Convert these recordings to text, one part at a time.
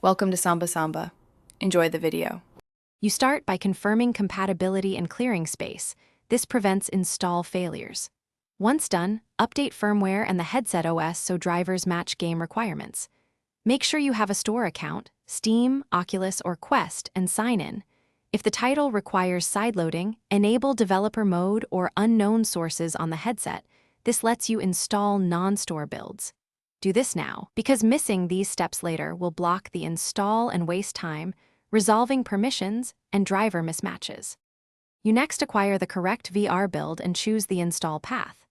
Welcome to Samba Samba. Enjoy the video. You start by confirming compatibility and clearing space. This prevents install failures. Once done, update firmware and the headset OS so drivers match game requirements. Make sure you have a store account, Steam, Oculus, or Quest, and sign in. If the title requires sideloading, enable developer mode or unknown sources on the headset. This lets you install non-store builds. Do this now, because missing these steps later will block the install and waste time, resolving permissions and driver mismatches. You next acquire the correct VR build and choose the install path.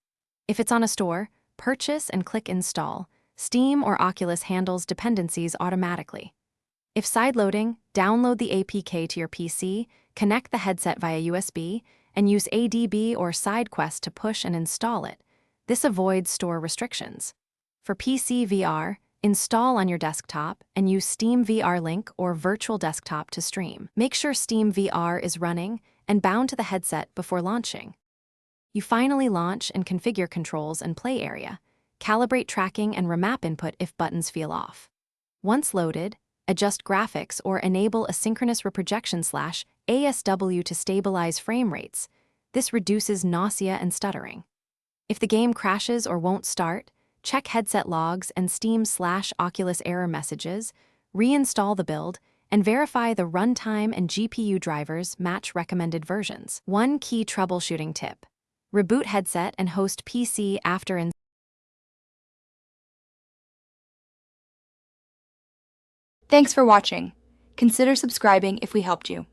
If it's on a store, purchase and click Install. Steam or Oculus handles dependencies automatically. If sideloading, download the APK to your PC, connect the headset via USB, and use ADB or SideQuest to push and install it. This avoids store restrictions. For PC VR, install on your desktop and use Steam VR Link or Virtual Desktop to stream. Make sure Steam VR is running and bound to the headset before launching. You finally launch and configure controls and play area. Calibrate tracking and remap input if buttons feel off. Once loaded, adjust graphics or enable asynchronous reprojection / ASW to stabilize frame rates. This reduces nausea and stuttering. If the game crashes or won't start, check headset logs and Steam / Oculus error messages, reinstall the build, and verify the runtime and GPU drivers match recommended versions. One key troubleshooting tip: reboot headset and host PC after install. Thanks for watching. Consider subscribing if we helped you.